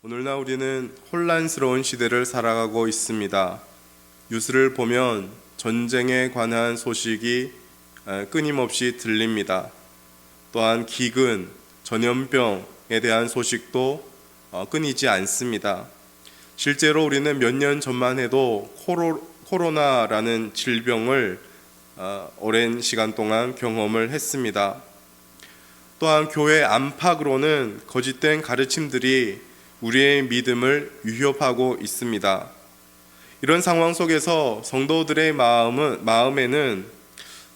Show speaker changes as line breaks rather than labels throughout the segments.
오늘날 우리는 혼란스러운 시대를 살아가고 있습니다. 뉴스를 보면 전쟁에 관한 소식이 끊임없이 들립니다. 또한 기근, 전염병에 대한 소식도 끊이지 않습니다. 실제로 우리는 몇 년 전만 해도 코로나라는 질병을 오랜 시간 동안 경험을 했습니다. 또한 교회 안팎으로는 거짓된 가르침들이 우리의 믿음을 위협하고 있습니다. 이런 상황 속에서 성도들의 마음에는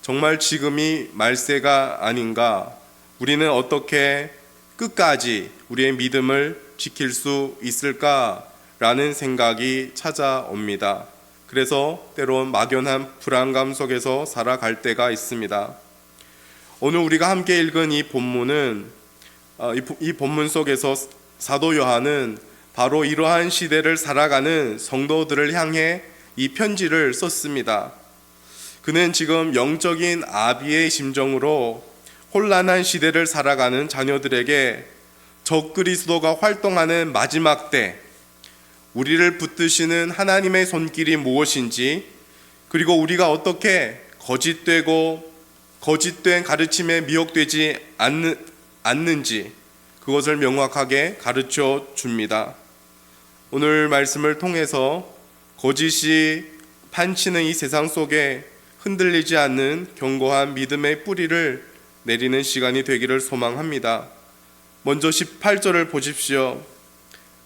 정말 지금이 말세가 아닌가, 우리는 어떻게 끝까지 우리의 믿음을 지킬 수 있을까라는 생각이 찾아옵니다. 그래서 때론 막연한 불안감 속에서 살아갈 때가 있습니다. 오늘 우리가 함께 읽은 이 본문은 이 본문 속에서 사도 요한은 바로 이러한 시대를 살아가는 성도들을 향해 이 편지를 썼습니다. 그는 지금 영적인 아비의 심정으로 혼란한 시대를 살아가는 자녀들에게 적그리스도가 활동하는 마지막 때, 우리를 붙드시는 하나님의 손길이 무엇인지, 그리고 우리가 어떻게 거짓된 가르침에 미혹되지 않는지 그것을 명확하게 가르쳐 줍니다. 오늘 말씀을 통해서 거짓이 판치는 이 세상 속에 흔들리지 않는 견고한 믿음의 뿌리를 내리는 시간이 되기를 소망합니다. 먼저 18절을 보십시오.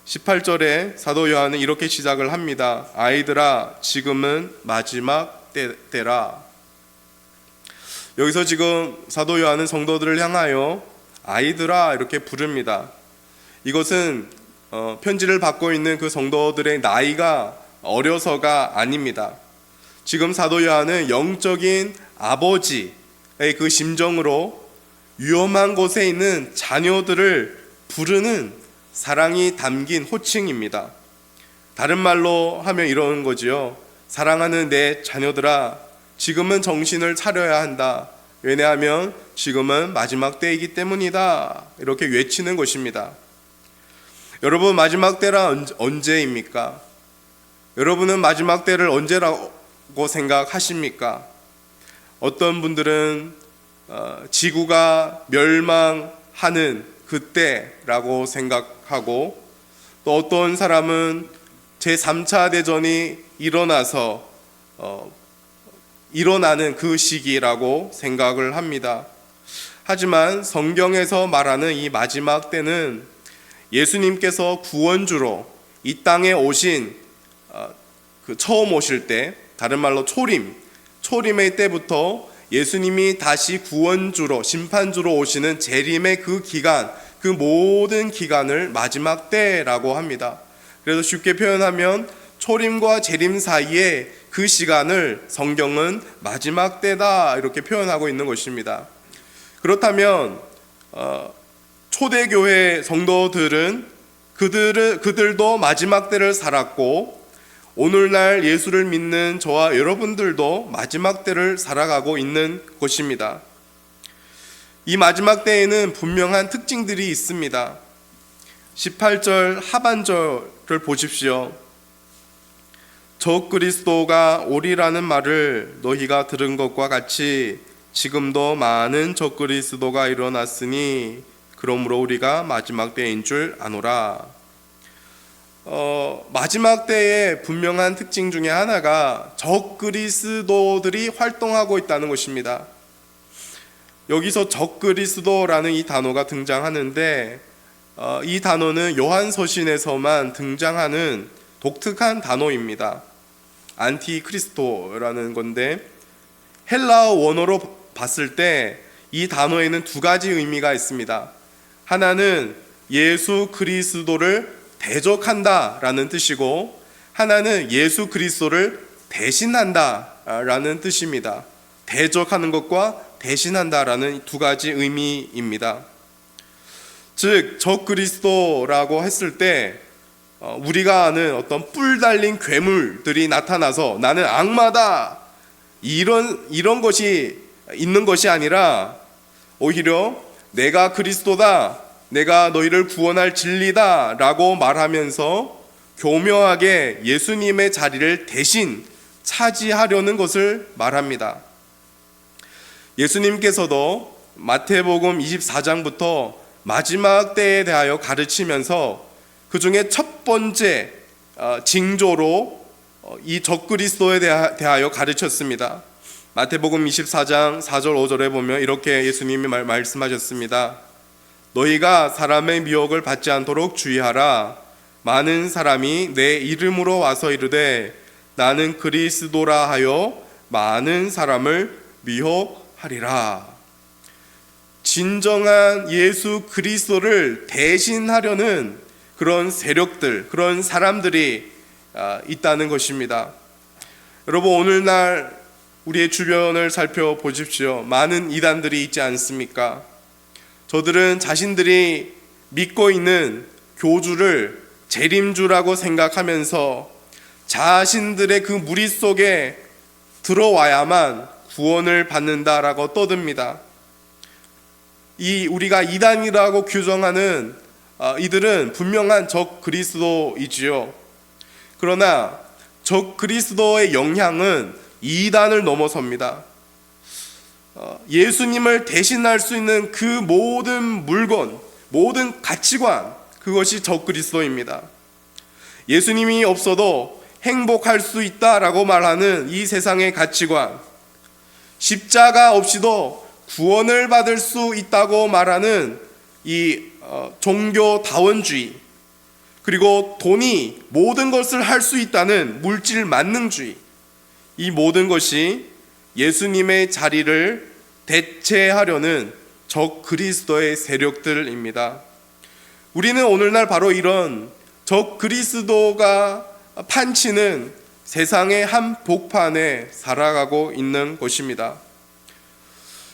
18절에 사도 요한은 이렇게 시작을 합니다. 아이들아, 지금은 마지막 때라. 여기서 지금 사도 요한은 성도들을 향하여 아이들아 이렇게 부릅니다. 이것은 편지를 받고 있는 그 성도들의 나이가 어려서가 아닙니다. 지금 사도 요한은 영적인 아버지의 그 심정으로 위험한 곳에 있는 자녀들을 부르는 사랑이 담긴 호칭입니다. 다른 말로 하면 이런 거지요. 사랑하는 내 자녀들아, 지금은 정신을 차려야 한다. 왜냐하면 지금은 마지막 때이기 때문이다. 이렇게 외치는 것입니다. 여러분, 마지막 때라 언제입니까? 여러분은 마지막 때를 언제라고 생각하십니까? 어떤 분들은 지구가 멸망하는 그때라고 생각하고, 또 어떤 사람은 제3차 대전이 일어나는 그 시기라고 생각을 합니다. 하지만 성경에서 말하는 이 마지막 때는 예수님께서 구원주로 이 땅에 오신 처음 오실 때, 다른 말로 초림의 때부터 예수님이 다시 구원주로 심판주로 오시는 재림의 그 기간, 그 모든 기간을 마지막 때라고 합니다. 그래서 쉽게 표현하면 초림과 재림 사이에 그 시간을 성경은 마지막 때다 이렇게 표현하고 있는 것입니다. 그렇다면 초대교회 성도들은 그들도 마지막 때를 살았고, 오늘날 예수를 믿는 저와 여러분들도 마지막 때를 살아가고 있는 것입니다. 이 마지막 때에는 분명한 특징들이 있습니다. 18절 하반절을 보십시오. 적그리스도가 오리라는 말을 너희가 들은 것과 같이 지금도 많은 적그리스도가 일어났으니 그러므로 우리가 마지막 때인 줄 아노라. 마지막 때의 분명한 특징 중에 하나가 적그리스도들이 활동하고 있다는 것입니다. 여기서 적그리스도라는 이 단어가 등장하는데, 이 단어는 요한서신에서만 등장하는 독특한 단어입니다. 안티크리스토라는 건데, 헬라어 원어로 봤을 때 이 단어에는 두 가지 의미가 있습니다. 하나는 예수 그리스도를 대적한다라는 뜻이고, 하나는 예수 그리스도를 대신한다라는 뜻입니다. 대적하는 것과 대신한다라는 두 가지 의미입니다. 즉, 적그리스도라고 했을 때 우리가 아는 어떤 뿔 달린 괴물들이 나타나서 나는 악마다 이런 것이 있는 것이 아니라, 오히려 내가 그리스도다, 내가 너희를 구원할 진리다 라고 말하면서 교묘하게 예수님의 자리를 대신 차지하려는 것을 말합니다. 예수님께서도 마태복음 24장부터 마지막 때에 대하여 가르치면서 그 중에 첫 번째 징조로 이 적그리스도에 대하여 가르쳤습니다. 마태복음 24장 4절 5절에 보면 이렇게 예수님이 말씀하셨습니다. 너희가 사람의 미혹을 받지 않도록 주의하라. 많은 사람이 내 이름으로 와서 이르되 나는 그리스도라 하여 많은 사람을 미혹하리라. 진정한 예수 그리스도를 대신하려는 그런 세력들, 그런 사람들이 있다는 것입니다. 여러분, 오늘날 우리의 주변을 살펴보십시오. 많은 이단들이 있지 않습니까? 저들은 자신들이 믿고 있는 교주를 재림주라고 생각하면서 자신들의 그 무리 속에 들어와야만 구원을 받는다라고 떠듭니다. 우리가 이단이라고 규정하는 이들은 분명한 적 그리스도이지요. 그러나 적 그리스도의 영향은 이단을 넘어섭니다. 예수님을 대신할 수 있는 그 모든 물건, 모든 가치관, 그것이 적 그리스도입니다. 예수님이 없어도 행복할 수 있다라고 말하는 이 세상의 가치관, 십자가 없이도 구원을 받을 수 있다고 말하는 이 종교다원주의, 그리고 돈이 모든 것을 할 수 있다는 물질 만능주의, 이 모든 것이 예수님의 자리를 대체하려는 적 그리스도의 세력들입니다. 우리는 오늘날 바로 이런 적 그리스도가 판치는 세상의 한복판에 살아가고 있는 것입니다.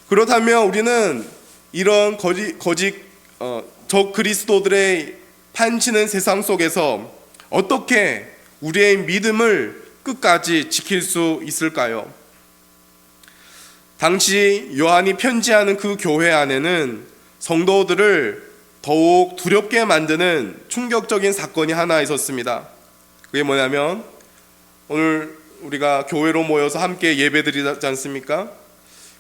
그렇다면 우리는 이런 적 그리스도들의 판치는 세상 속에서 어떻게 우리의 믿음을 끝까지 지킬 수 있을까요? 당시 요한이 편지하는 그 교회 안에는 성도들을 더욱 두렵게 만드는 충격적인 사건이 하나 있었습니다. 그게 뭐냐면, 오늘 우리가 교회로 모여서 함께 예배드리지 않습니까?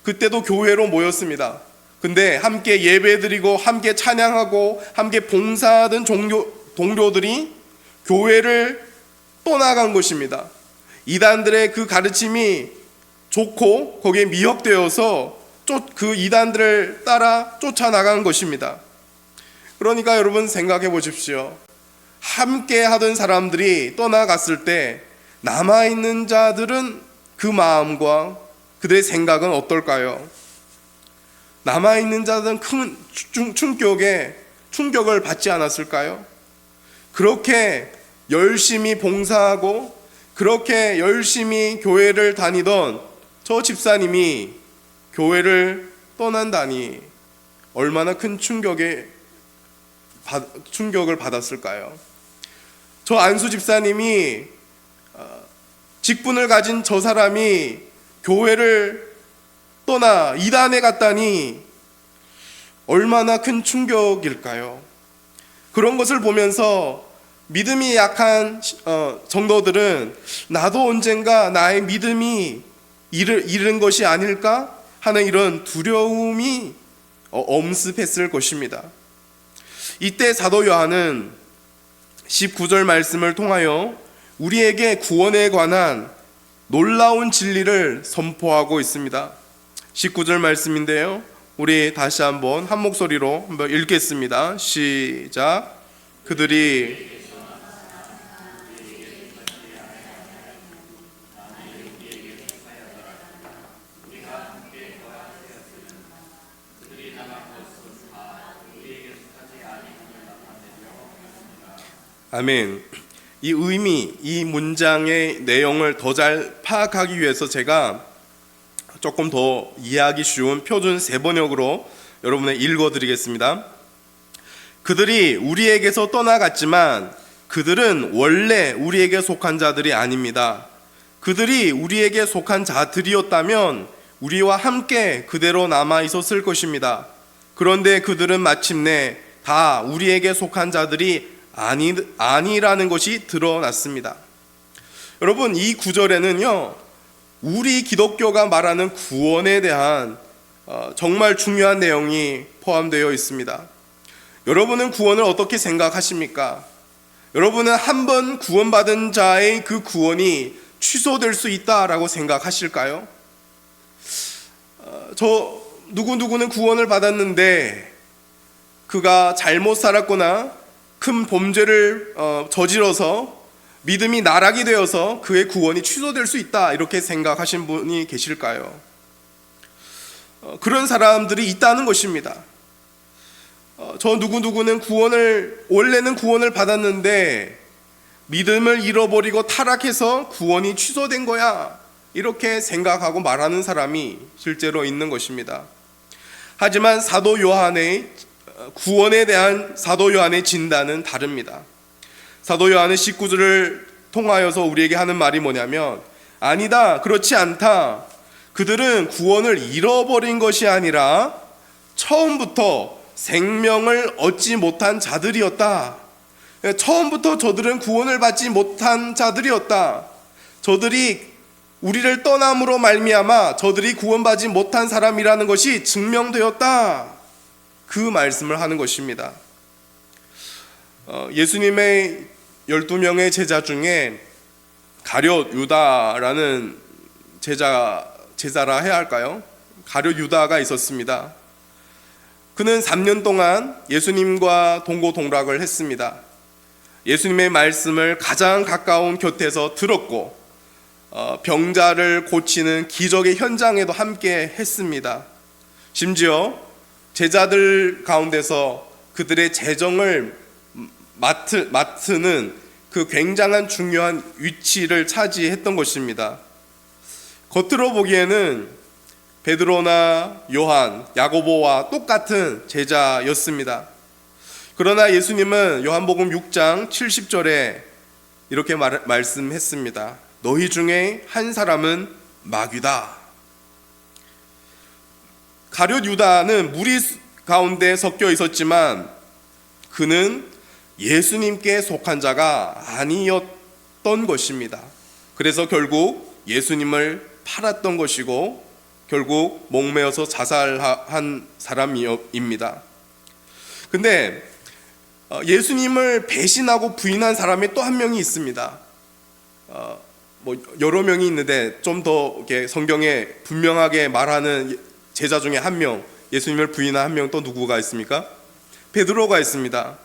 그때도 교회로 모였습니다. 근데 함께 예배드리고 함께 찬양하고 함께 봉사하던 동료들이 교회를 떠나간 것입니다. 이단들의 그 가르침이 좋고 거기에 미혹되어서 그 이단들을 따라 쫓아나간 것입니다. 그러니까 여러분 생각해 보십시오. 함께 하던 사람들이 떠나갔을 때 남아있는 자들은 그 마음과 그들의 생각은 어떨까요? 남아있는 자들은 큰 충격을 받지 않았을까요? 그렇게 열심히 봉사하고 그렇게 열심히 교회를 다니던 저 집사님이 교회를 떠난다니 얼마나 큰 충격을 받았을까요? 저 안수 집사님이 직분을 가진 저 사람이 교회를 떠나 이단에 갔다니 얼마나 큰 충격일까요? 그런 것을 보면서 믿음이 약한 정도들은 나도 언젠가 나의 믿음이 잃은 것이 아닐까 하는 이런 두려움이 엄습했을 것입니다. 이때 사도 요한은 19절 말씀을 통하여 우리에게 구원에 관한 놀라운 진리를 선포하고 있습니다. 19절 말씀인데요, 우리 다시 한번 한 목소리로 한번 읽겠습니다. 시작. 그들이 아멘. 이 의미, 이 문장의 내용을 더 잘 파악하기 위해서 제가 조금 더 이해하기 쉬운 표준 세번역으로 여러분에게 읽어드리겠습니다. 그들이 우리에게서 떠나갔지만 그들은 원래 우리에게 속한 자들이 아닙니다. 그들이 우리에게 속한 자들이었다면 우리와 함께 그대로 남아 있었을 것입니다. 그런데 그들은 마침내 다 우리에게 속한 자들이 아니라는 것이 드러났습니다. 여러분, 이 구절에는요, 우리 기독교가 말하는 구원에 대한 정말 중요한 내용이 포함되어 있습니다. 여러분은 구원을 어떻게 생각하십니까? 여러분은 한 번 구원받은 자의 그 구원이 취소될 수 있다라고 생각하실까요? 누구누구는 구원을 받았는데 그가 잘못 살았거나 큰 범죄를 저질러서 믿음이 나락이 되어서 그의 구원이 취소될 수 있다, 이렇게 생각하신 분이 계실까요? 그런 사람들이 있다는 것입니다. 저 누구누구는 원래는 구원을 받았는데 믿음을 잃어버리고 타락해서 구원이 취소된 거야, 이렇게 생각하고 말하는 사람이 실제로 있는 것입니다. 하지만 사도 요한의 구원에 대한 사도 요한의 진단은 다릅니다. 사도 요한은 19절을 통하여서 우리에게 하는 말이 뭐냐면, 아니다, 그렇지 않다. 그들은 구원을 잃어버린 것이 아니라 처음부터 생명을 얻지 못한 자들이었다. 처음부터 저들은 구원을 받지 못한 자들이었다. 저들이 우리를 떠남으로 말미암아 저들이 구원받지 못한 사람이라는 것이 증명되었다, 그 말씀을 하는 것입니다. 예수님의 12명의 제자 중에 가룟 유다라는 제자라 해야 할까요? 가룟 유다가 있었습니다. 그는 3년 동안 예수님과 동고동락을 했습니다. 예수님의 말씀을 가장 가까운 곁에서 들었고 병자를 고치는 기적의 현장에도 함께 했습니다. 심지어 제자들 가운데서 그들의 재정을 맡는 그 굉장한 중요한 위치를 차지했던 것입니다. 겉으로 보기에는 베드로나 요한, 야고보와 똑같은 제자였습니다. 그러나 예수님은 요한복음 6장 70절에 이렇게 말씀했습니다. 너희 중에 한 사람은 마귀다. 가룟 유다는 무리 가운데 섞여 있었지만 그는 예수님께 속한 자가 아니었던 것입니다. 그래서 결국 예수님을 팔았던 것이고 결국 목매어서 자살한 사람입니다. 근데 예수님을 배신하고 부인한 사람이 또 한 명이 있습니다. 여러 명이 있는데 좀 더 성경에 분명하게 말하는 제자 중에 한 명, 예수님을 부인한 한 명, 또 누구가 있습니까? 베드로가 있습니다.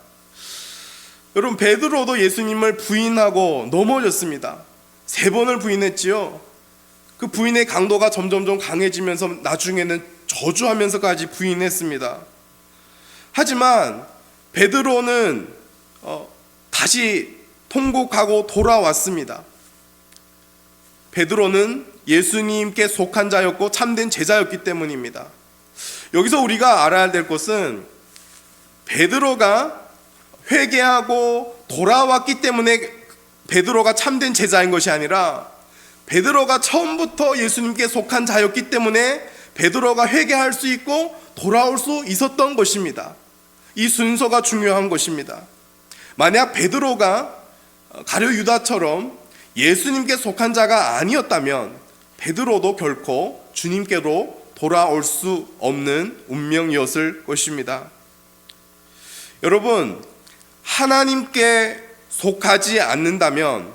여러분, 베드로도 예수님을 부인하고 넘어졌습니다. 3번을 부인했지요. 그 부인의 강도가 점점점 강해지면서 나중에는 저주하면서까지 부인했습니다. 하지만 베드로는 다시 통곡하고 돌아왔습니다. 베드로는 예수님께 속한 자였고 참된 제자였기 때문입니다. 여기서 우리가 알아야 될 것은 베드로가 회개하고 돌아왔기 때문에 베드로가 참된 제자인 것이 아니라 베드로가 처음부터 예수님께 속한 자였기 때문에 베드로가 회개할 수 있고 돌아올 수 있었던 것입니다. 이 순서가 중요한 것입니다. 만약 베드로가 가룟 유다처럼 예수님께 속한 자가 아니었다면 베드로도 결코 주님께로 돌아올 수 없는 운명이었을 것입니다. 여러분, 하나님께 속하지 않는다면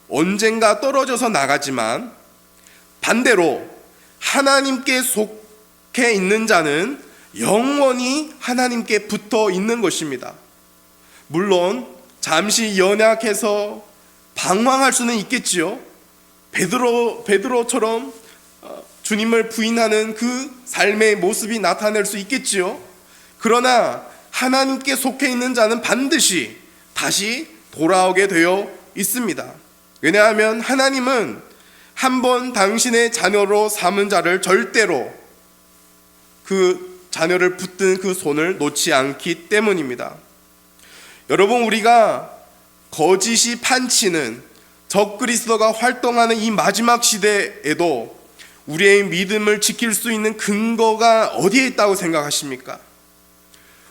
언젠가 떨어져서 나가지만 반대로 하나님께 속해 있는 자는 영원히 하나님께 붙어 있는 것입니다. 물론 잠시 연약해서 방황할 수는 있겠지요. 베드로처럼 주님을 부인하는 그 삶의 모습이 나타날 수 있겠지요. 그러나 하나님께 속해 있는 자는 반드시 다시 돌아오게 되어 있습니다. 왜냐하면 하나님은 한번 당신의 자녀로 삼은 자를 절대로 그 자녀를 붙든 그 손을 놓지 않기 때문입니다. 여러분, 우리가 거짓이 판치는 적그리스도가 활동하는 이 마지막 시대에도 우리의 믿음을 지킬 수 있는 근거가 어디에 있다고 생각하십니까?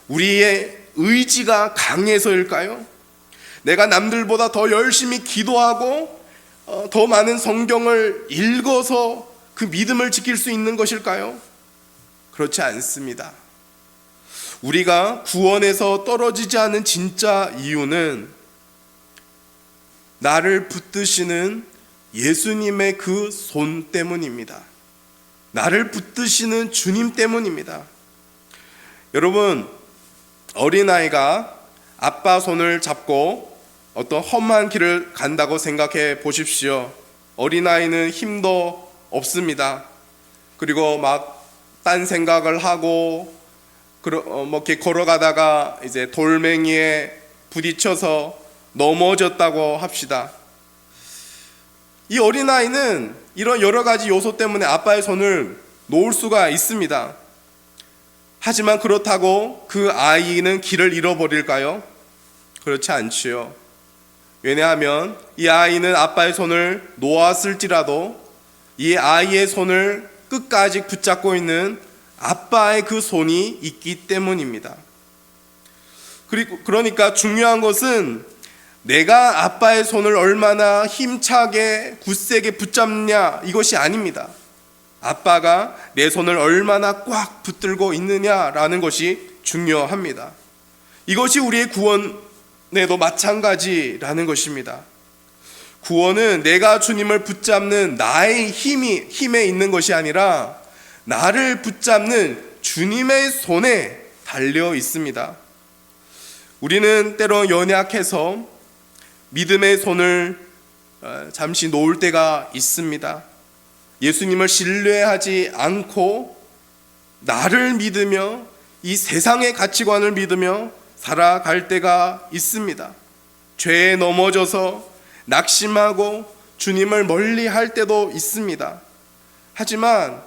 우리의 의지가 강해서일까요? 내가 남들보다 더 열심히 기도하고 더 많은 성경을 읽어서 그 믿음을 지킬 수 있는 것일까요? 그렇지 않습니다. 우리가 구원에서 떨어지지 않은 진짜 이유는 나를 붙드시는 예수님의 그 손 때문입니다. 나를 붙드시는 주님 때문입니다. 여러분, 어린아이가 아빠 손을 잡고 어떤 험한 길을 간다고 생각해 보십시오. 어린아이는 힘도 없습니다. 그리고 막 딴 생각을 하고 이렇게 걸어가다가 이제 돌멩이에 부딪혀서 넘어졌다고 합시다. 이 어린아이는 이런 여러 가지 요소 때문에 아빠의 손을 놓을 수가 있습니다. 하지만 그렇다고 그 아이는 길을 잃어버릴까요? 그렇지 않지요. 왜냐하면 이 아이는 아빠의 손을 놓았을지라도 이 아이의 손을 끝까지 붙잡고 있는 아빠의 그 손이 있기 때문입니다. 그러니까 중요한 것은 내가 아빠의 손을 얼마나 힘차게 굳세게 붙잡냐 이것이 아닙니다. 아빠가 내 손을 얼마나 꽉 붙들고 있느냐라는 것이 중요합니다. 이것이 우리의 구원에도 마찬가지라는 것입니다. 구원은 내가 주님을 붙잡는 나의 힘에 있는 것이 아니라 나를 붙잡는 주님의 손에 달려 있습니다. 우리는 때로 연약해서 믿음의 손을 잠시 놓을 때가 있습니다. 예수님을 신뢰하지 않고 나를 믿으며 이 세상의 가치관을 믿으며 살아갈 때가 있습니다. 죄에 넘어져서 낙심하고 주님을 멀리 할 때도 있습니다. 하지만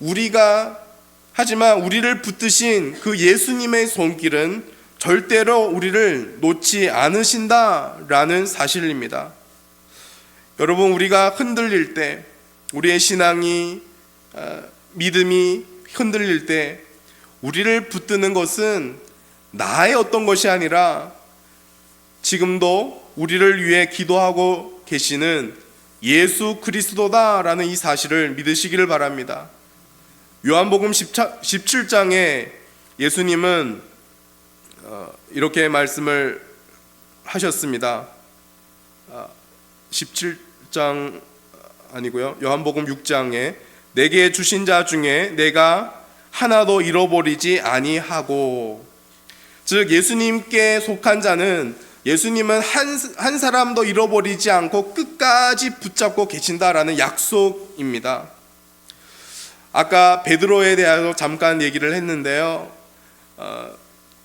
우리를 붙드신 그 예수님의 손길은 절대로 우리를 놓지 않으신다라는 사실입니다. 여러분, 우리가 흔들릴 때, 우리의 신앙이 믿음이 흔들릴 때 우리를 붙드는 것은 나의 어떤 것이 아니라 지금도 우리를 위해 기도하고 계시는 예수 그리스도다라는 이 사실을 믿으시기를 바랍니다. 요한복음 17장에 예수님은 이렇게 말씀을 하셨습니다. 17장 아니고요. 요한복음 6장에 내게 주신 자 중에 내가 하나도 잃어버리지 아니하고, 즉 예수님께 속한 자는 예수님은 한 사람도 잃어버리지 않고 끝까지 붙잡고 계신다라는 약속입니다. 아까 베드로에 대해서 잠깐 얘기를 했는데요.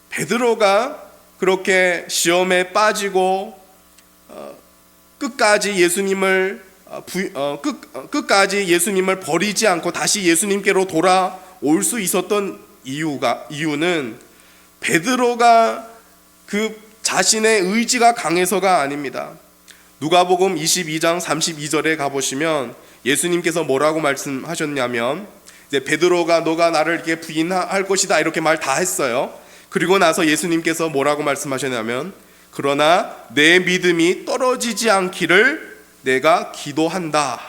베드로가 그렇게 시험에 빠지고 끝까지 예수님을 버리지 않고 다시 예수님께로 돌아올 수 있었던 이유는 베드로가 그 자신의 의지가 강해서가 아닙니다. 누가복음 22장 32절에 가보시면 예수님께서 뭐라고 말씀하셨냐면, 이제 베드로가 너가 나를 이렇게 부인할 것이다 이렇게 말 다 했어요. 그리고 나서 예수님께서 뭐라고 말씀하셨냐면, 그러나 내 믿음이 떨어지지 않기를 내가 기도한다.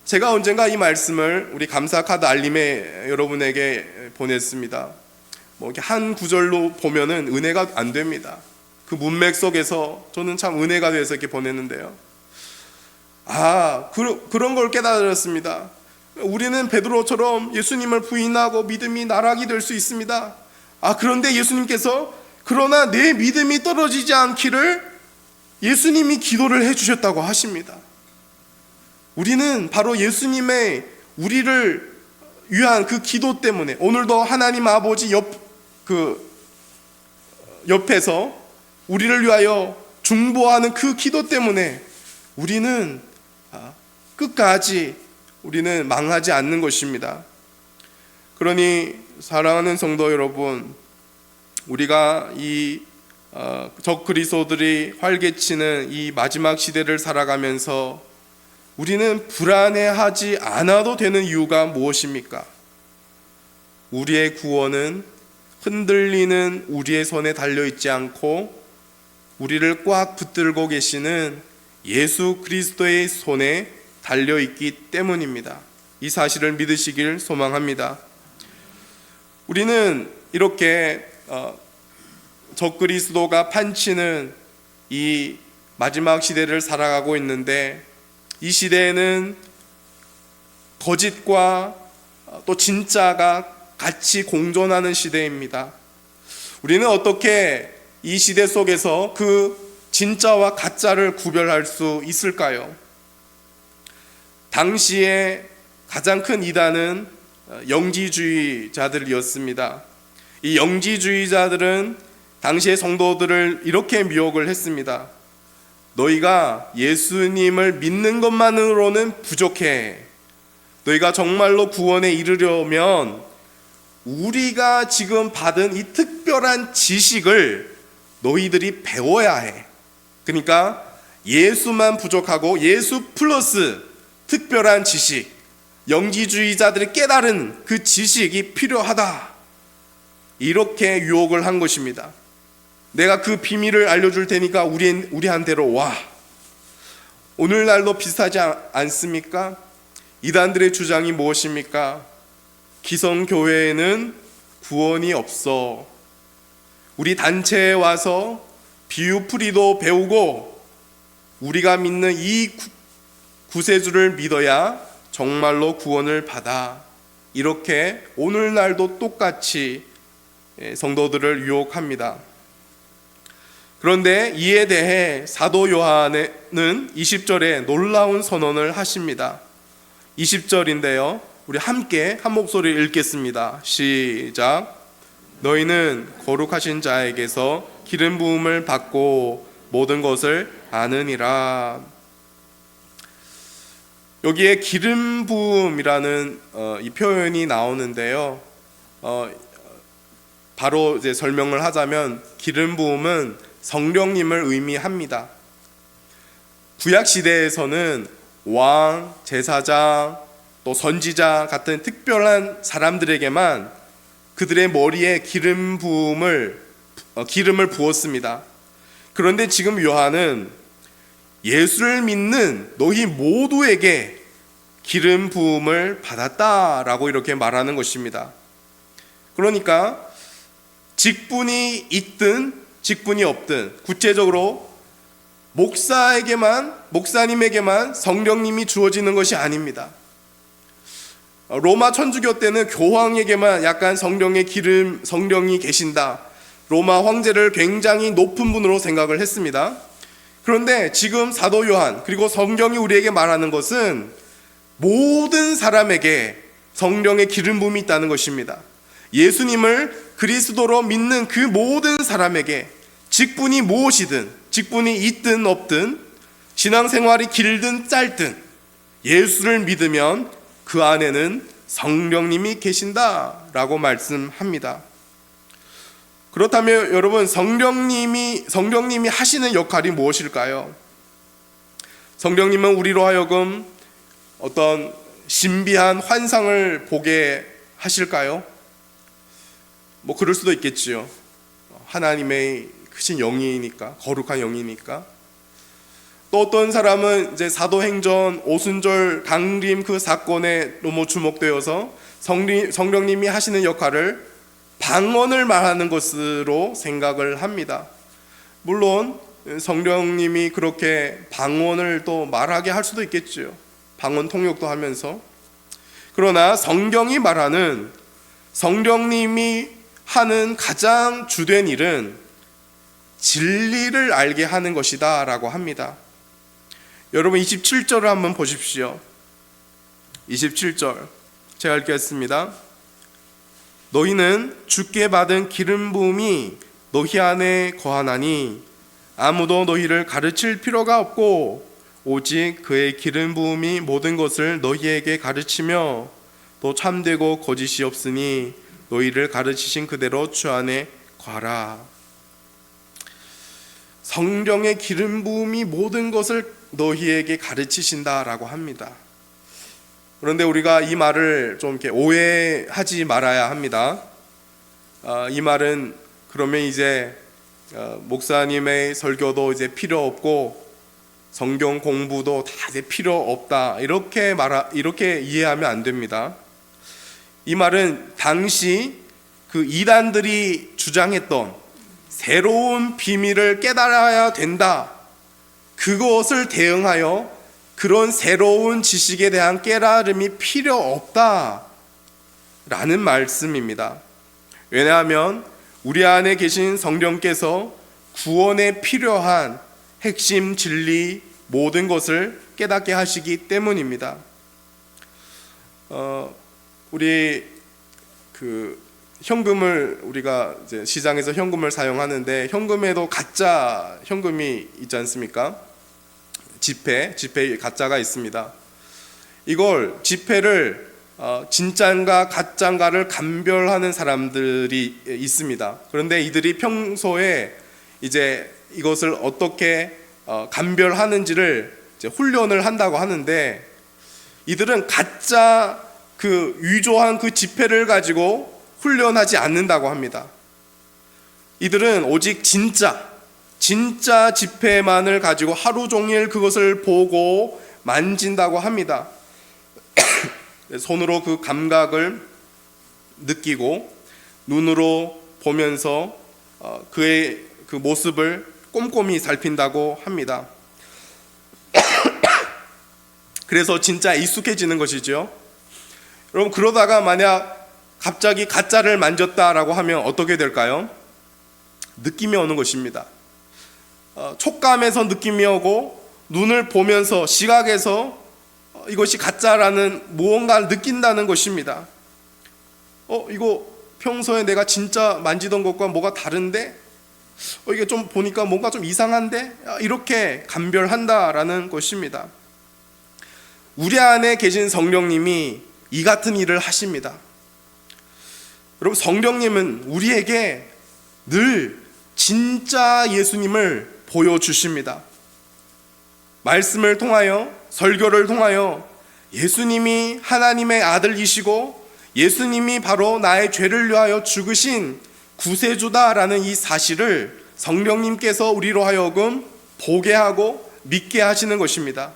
제가 언젠가 이 말씀을 우리 감사카드 알림에 여러분에게 보냈습니다. 이렇게 한 구절로 보면은 은혜가 안 됩니다. 그 문맥 속에서 저는 참 은혜가 돼서 이렇게 보냈는데요. 그런 걸 깨달았습니다. 우리는 베드로처럼 예수님을 부인하고 믿음이 나락이 될 수 있습니다. 그런데 예수님께서 그러나 내 믿음이 떨어지지 않기를 예수님이 기도를 해주셨다고 하십니다. 우리는 바로 예수님의 우리를 위한 그 기도 때문에 오늘도 하나님 아버지 옆에서 우리를 위하여 중보하는 그 기도 때문에 우리는 끝까지 우리는 망하지 않는 것입니다. 그러니 사랑하는 성도 여러분, 우리가 이 적그리스도들이 활개치는 이 마지막 시대를 살아가면서 우리는 불안해하지 않아도 되는 이유가 무엇입니까? 우리의 구원은 흔들리는 우리의 손에 달려있지 않고 우리를 꽉 붙들고 계시는 예수 그리스도의 손에 달려있기 때문입니다. 이 사실을 믿으시길 소망합니다. 우리는 이렇게 적그리스도가 판치는 이 마지막 시대를 살아가고 있는데, 이 시대에는 거짓과 또 진짜가 같이 공존하는 시대입니다. 우리는 어떻게 이 시대 속에서 그 진짜와 가짜를 구별할 수 있을까요? 당시에 가장 큰 이단은 영지주의자들이었습니다. 이 영지주의자들은 당시의 성도들을 이렇게 미혹을 했습니다. 너희가 예수님을 믿는 것만으로는 부족해. 너희가 정말로 구원에 이르려면 우리가 지금 받은 이 특별한 지식을 너희들이 배워야 해. 그러니까 예수만 부족하고 예수 플러스 특별한 지식, 영지주의자들이 깨달은 그 지식이 필요하다. 이렇게 유혹을 한 것입니다. 내가 그 비밀을 알려줄 테니까 우리한테로 와. 오늘날도 비슷하지 않습니까? 이단들의 주장이 무엇입니까? 기성교회에는 구원이 없어. 우리 단체에 와서 비유풀이도 배우고 우리가 믿는 이 구세주를 믿어야 정말로 구원을 받아. 이렇게 오늘날도 똑같이 성도들을 유혹합니다. 그런데 이에 대해 사도 요한은 20절에 놀라운 선언을 하십니다. 20절인데요, 우리 함께 한 목소리 읽겠습니다. 시작. 너희는 거룩하신 자에게서 기름 부음을 받고 모든 것을 아느니라. 여기에 기름 부음이라는 이 표현이 나오는데요, 바로 이제 설명을 하자면 기름 부음은 성령님을 의미합니다. 구약 시대에서는 왕, 제사장, 또 선지자 같은 특별한 사람들에게만 그들의 머리에 기름을 부었습니다. 그런데 지금 요한은 예수를 믿는 너희 모두에게 기름 부음을 받았다라고 이렇게 말하는 것입니다. 그러니까 직분이 있든 직분이 없든, 구체적으로 목사님에게만 성령님이 주어지는 것이 아닙니다. 로마 천주교 때는 교황에게만 약간 성령이 계신다. 로마 황제를 굉장히 높은 분으로 생각을 했습니다. 그런데 지금 사도 요한, 그리고 성경이 우리에게 말하는 것은 모든 사람에게 성령의 기름 부음이 있다는 것입니다. 예수님을 그리스도로 믿는 그 모든 사람에게 직분이 무엇이든, 직분이 있든 없든, 신앙생활이 길든 짧든 예수를 믿으면 그 안에는 성령님이 계신다라고 말씀합니다. 그렇다면 여러분, 성령님이 하시는 역할이 무엇일까요? 성령님은 우리로 하여금 어떤 신비한 환상을 보게 하실까요? 뭐 그럴 수도 있겠지요. 하나님의 크신 영이니까, 거룩한 영이니까. 또 어떤 사람은 이제 사도행전 오순절 강림 그 사건에 너무 주목되어서 성령님이 하시는 역할을 방언을 말하는 것으로 생각을 합니다. 물론 성령님이 그렇게 방언을 또 말하게 할 수도 있겠죠. 방언 통역도 하면서. 그러나 성경이 말하는 성령님이 하는 가장 주된 일은 진리를 알게 하는 것이다 라고 합니다. 여러분 27절을 한번 보십시오. 27절 제가 읽겠습니다. 너희는 주께 받은 기름 부음이 너희 안에 거하나니 아무도 너희를 가르칠 필요가 없고 오직 그의 기름 부음이 모든 것을 너희에게 가르치며 또 참되고 거짓이 없으니 너희를 가르치신 그대로 주 안에 거하라. 성령의 기름 부음이 모든 것을 너희에게 가르치신다라고 합니다. 그런데 우리가 이 말을 좀 이렇게 오해하지 말아야 합니다. 이 말은 그러면 이제 목사님의 설교도 이제 필요 없고 성경 공부도 다 이제 필요 없다 이렇게 이해하면 안 됩니다. 이 말은 당시 그 이단들이 주장했던 새로운 비밀을 깨달아야 된다, 그것을 대응하여 그런 새로운 지식에 대한 깨달음이 필요 없다 라는 말씀입니다. 왜냐하면 우리 안에 계신 성령께서 구원에 필요한 핵심 진리 모든 것을 깨닫게 하시기 때문입니다. 우리 현금을 우리가 이제 시장에서 현금을 사용하는데 현금에도 가짜 현금이 있지 않습니까? 지폐 가짜가 있습니다. 이걸 지폐를 진짜인가 가짜인가를 감별하는 사람들이 있습니다. 그런데 이들이 평소에 이제 이것을 어떻게 감별하는지를 이제 훈련을 한다고 하는데, 이들은 가짜 위조한 그 지폐를 가지고 훈련하지 않는다고 합니다. 이들은 오직 진짜 지폐만을 가지고 하루 종일 그것을 보고 만진다고 합니다. 손으로 그 감각을 느끼고 눈으로 보면서 그의 그 모습을 꼼꼼히 살핀다고 합니다. 그래서 진짜 익숙해지는 것이죠. 여러분, 그러다가 만약 갑자기 가짜를 만졌다라고 하면 어떻게 될까요? 느낌이 오는 것입니다. 촉감에서 느낌이 오고 눈을 보면서 시각에서 이것이 가짜라는 무언가를 느낀다는 것입니다. 이거 평소에 내가 진짜 만지던 것과 뭐가 다른데? 이게 좀 보니까 뭔가 좀 이상한데? 이렇게 감별한다라는 것입니다. 우리 안에 계신 성령님이 이 같은 일을 하십니다. 여러분, 성령님은 우리에게 늘 진짜 예수님을 보여주십니다. 말씀을 통하여, 설교를 통하여 예수님이 하나님의 아들이시고 예수님이 바로 나의 죄를 위하여 죽으신 구세주다라는 이 사실을 성령님께서 우리로 하여금 보게 하고 믿게 하시는 것입니다.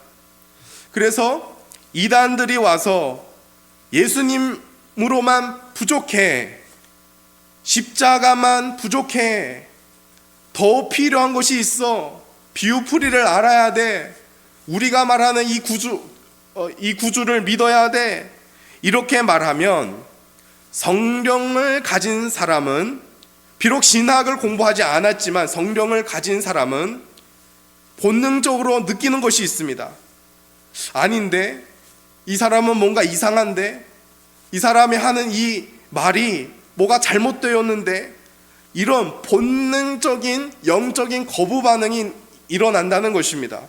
그래서 이단들이 와서 예수님으로만 부족해, 십자가만 부족해, 더 필요한 것이 있어, 비유풀이를 알아야 돼, 우리가 말하는 이 구주를 믿어야 돼, 이렇게 말하면 성령을 가진 사람은, 비록 신학을 공부하지 않았지만 성령을 가진 사람은 본능적으로 느끼는 것이 있습니다. 아닌데, 이 사람은 뭔가 이상한데, 이 사람이 하는 이 말이 뭐가 잘못되었는데, 이런 본능적인 영적인 거부 반응이 일어난다는 것입니다.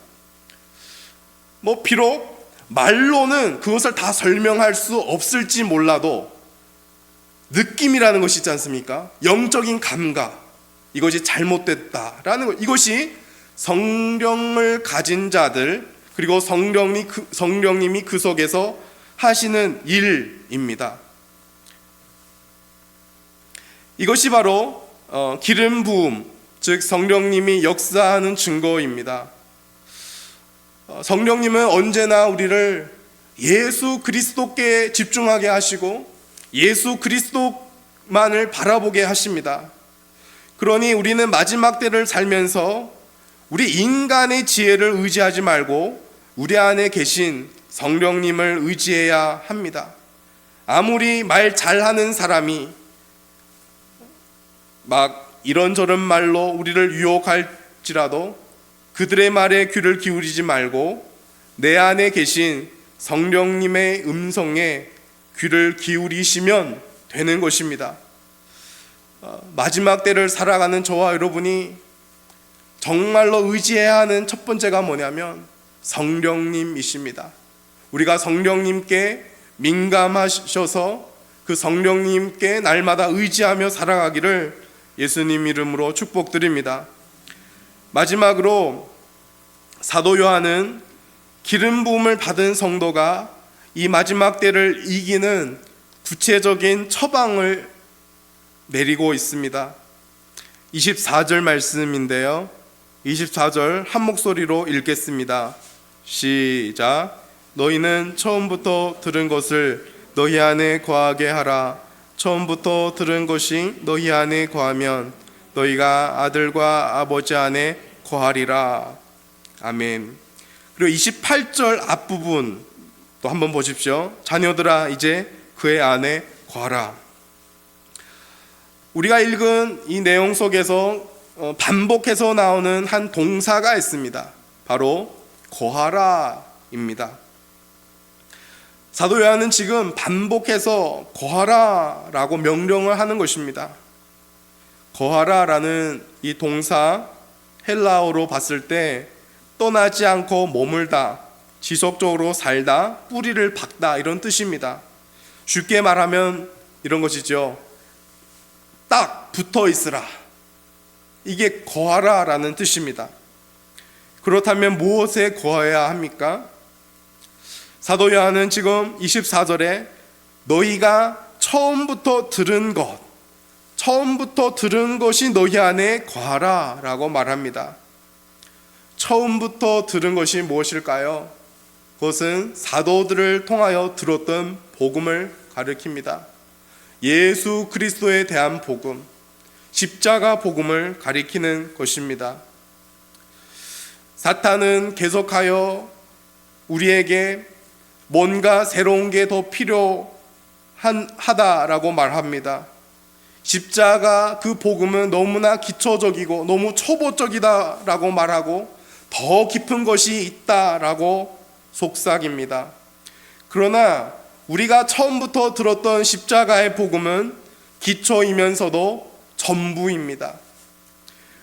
비록 말로는 그것을 다 설명할 수 없을지 몰라도 느낌이라는 것이 있지 않습니까? 영적인 감각, 이것이 잘못됐다라는 것, 이것이 성령을 가진 자들, 그리고 성령님이 그 속에서 하시는 일입니다. 이것이 바로 기름 부음, 즉 성령님이 역사하는 증거입니다. 성령님은 언제나 우리를 예수 그리스도께 집중하게 하시고 예수 그리스도만을 바라보게 하십니다. 그러니 우리는 마지막 때를 살면서 우리 인간의 지혜를 의지하지 말고 우리 안에 계신 성령님을 의지해야 합니다. 아무리 말 잘하는 사람이 막 이런저런 말로 우리를 유혹할지라도 그들의 말에 귀를 기울이지 말고 내 안에 계신 성령님의 음성에 귀를 기울이시면 되는 것입니다. 마지막 때를 살아가는 저와 여러분이 정말로 의지해야 하는 첫 번째가 뭐냐면 성령님이십니다. 우리가 성령님께 민감하셔서 그 성령님께 날마다 의지하며 살아가기를 예수님 이름으로 축복드립니다. 마지막으로 사도 요한은 기름 부음을 받은 성도가 이 마지막 때를 이기는 구체적인 처방을 내리고 있습니다. 24절 말씀인데요. 24절 한 목소리로 읽겠습니다. 시작. 너희는 처음부터 들은 것을 너희 안에 거하게 하라. 처음부터 들은 것이 너희 안에 거하면 너희가 아들과 아버지 안에 거하리라. 아멘. 그리고 28절 앞부분 또 한번 보십시오. 자녀들아 이제 그의 안에 거하라. 우리가 읽은 이 내용 속에서 반복해서 나오는 한 동사가 있습니다. 바로 거하라입니다. 사도 요한은 지금 반복해서 거하라라고 명령을 하는 것입니다. 거하라라는 이 동사 헬라어로 봤을 때 떠나지 않고 머물다, 지속적으로 살다, 뿌리를 박다 이런 뜻입니다. 쉽게 말하면 이런 것이죠. 딱 붙어 있으라. 이게 거하라라는 뜻입니다. 그렇다면 무엇에 거해야 합니까? 사도 요한은 지금 24절에 너희가 처음부터 들은 것이 너희 안에 거하라 라고 말합니다. 처음부터 들은 것이 무엇일까요? 그것은 사도들을 통하여 들었던 복음을 가리킵니다. 예수 그리스도에 대한 복음, 십자가 복음을 가리키는 것입니다. 사탄은 계속하여 우리에게 뭔가 새로운 게 더 필요하다라고 말합니다. 십자가 그 복음은 너무나 기초적이고 너무 초보적이다라고 말하고 더 깊은 것이 있다라고 속삭입니다. 그러나 우리가 처음부터 들었던 십자가의 복음은 기초이면서도 전부입니다.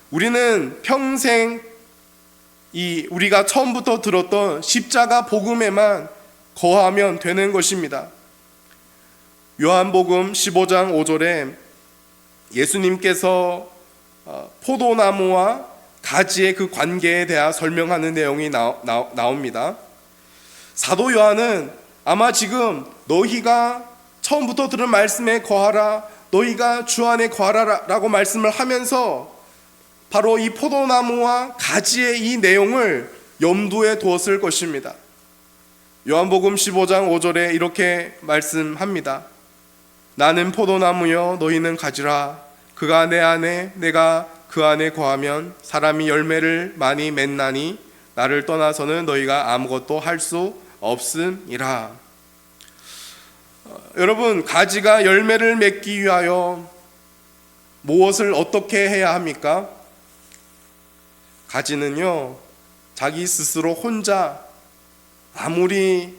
우리는 평생 우리가 처음부터 들었던 십자가 복음에만 거하면 되는 것입니다. 요한복음 15장 5절에 예수님께서 포도나무와 가지의 그 관계에 대해 설명하는 내용이 나옵니다. 사도 요한은 아마 지금 너희가 처음부터 들은 말씀에 거하라, 너희가 주 안에 거하라 라고 말씀을 하면서 바로 이 포도나무와 가지의 이 내용을 염두에 두었을 것입니다. 요한복음 15장 5절에 이렇게 말씀합니다. 나는 포도나무여 너희는 가지라. 그가 내 안에 내가 그 안에 거하면 사람이 열매를 많이 맺나니 나를 떠나서는 너희가 아무것도 할 수 없음이라. 여러분, 가지가 열매를 맺기 위하여 무엇을 어떻게 해야 합니까? 가지는요, 자기 스스로 혼자 아무리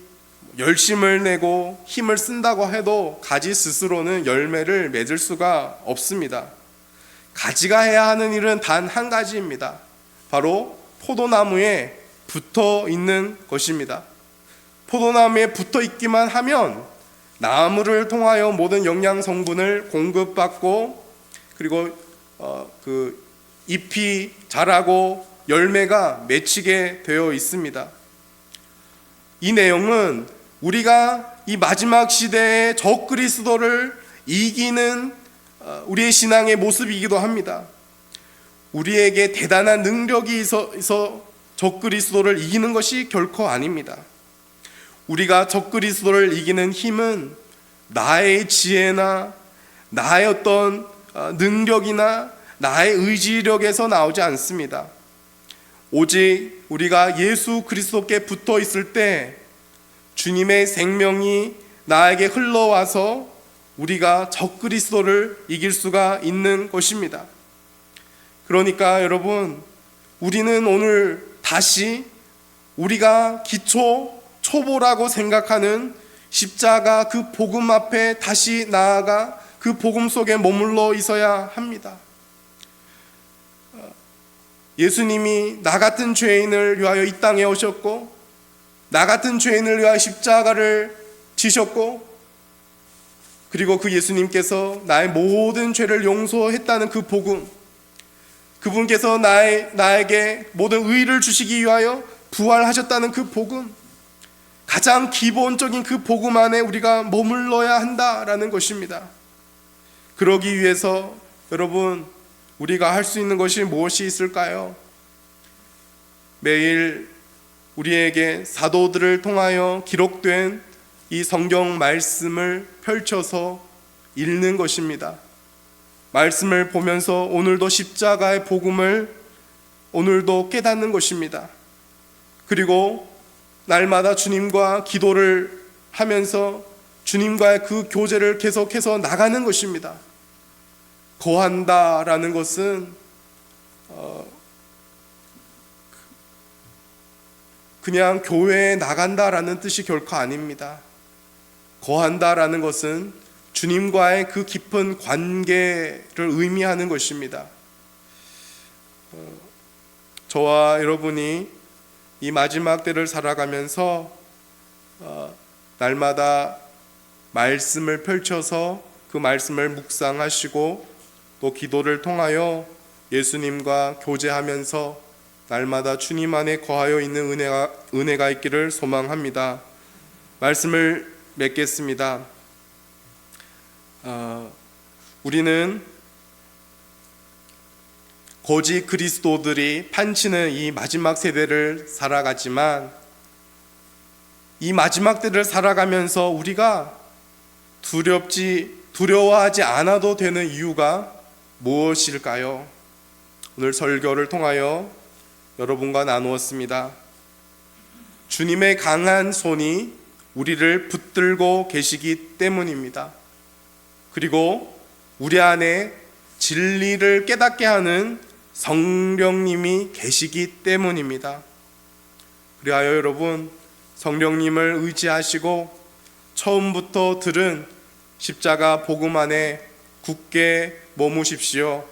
열심을 내고 힘을 쓴다고 해도 가지 스스로는 열매를 맺을 수가 없습니다. 가지가 해야 하는 일은 단 한 가지입니다. 바로 포도나무에 붙어 있는 것입니다. 포도나무에 붙어 있기만 하면 나무를 통하여 모든 영양 성분을 공급받고 그리고 그 잎이 자라고 열매가 맺히게 되어 있습니다. 이 내용은 우리가 이 마지막 시대의 적그리스도를 이기는 우리의 신앙의 모습이기도 합니다. 우리에게 대단한 능력이 있어 적그리스도를 이기는 것이 결코 아닙니다. 우리가 적그리스도를 이기는 힘은 나의 지혜나 나의 어떤 능력이나 나의 의지력에서 나오지 않습니다. 오직 우리가 예수 그리스도께 붙어 있을 때 주님의 생명이 나에게 흘러와서 우리가 적그리스도를 이길 수가 있는 것입니다. 그러니까 여러분, 우리는 오늘 다시 우리가 초보라고 생각하는 십자가 그 복음 앞에 다시 나아가 그 복음 속에 머물러 있어야 합니다. 예수님이 나 같은 죄인을 위하여 이 땅에 오셨고 나 같은 죄인을 위하여 십자가를 지셨고 그리고 그 예수님께서 나의 모든 죄를 용서했다는 그 복음, 그분께서 나에게 모든 의를 주시기 위하여 부활하셨다는 그 복음, 가장 기본적인 그 복음 안에 우리가 머물러야 한다라는 것입니다. 그러기 위해서 여러분, 우리가 할 수 있는 것이 무엇이 있을까요? 매일 우리에게 사도들을 통하여 기록된 이 성경 말씀을 펼쳐서 읽는 것입니다. 말씀을 보면서 오늘도 십자가의 복음을 오늘도 깨닫는 것입니다. 그리고 날마다 주님과 기도를 하면서 주님과의 그 교제를 계속해서 나가는 것입니다. 거한다라는 것은 그냥 교회에 나간다라는 뜻이 결코 아닙니다. 거한다라는 것은 주님과의 그 깊은 관계를 의미하는 것입니다. 저와 여러분이 이 마지막 때를 살아가면서 날마다 말씀을 펼쳐서 그 말씀을 묵상하시고 또 기도를 통하여 예수님과 교제하면서 날마다 주님 안에 거하여 있는 은혜가 있기를 소망합니다. 말씀을 맺겠습니다. 우리는 거짓 그리스도들이 판치는 이 마지막 세대를 살아가지만 이 마지막 때를 살아가면서 우리가 두려워하지 않아도 되는 이유가 무엇일까요? 오늘 설교를 통하여 여러분과 나누었습니다. 주님의 강한 손이 우리를 붙들고 계시기 때문입니다. 그리고 우리 안에 진리를 깨닫게 하는 성령님이 계시기 때문입니다. 그리하여 여러분, 성령님을 의지하시고 처음부터 들은 십자가 복음 안에 굳게 머무십시오.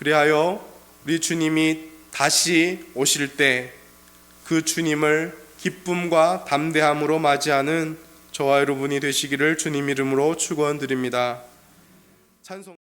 그리하여 우리 주님이 다시 오실 때 그 주님을 기쁨과 담대함으로 맞이하는 저와 여러분이 되시기를 주님 이름으로 축원드립니다. 찬송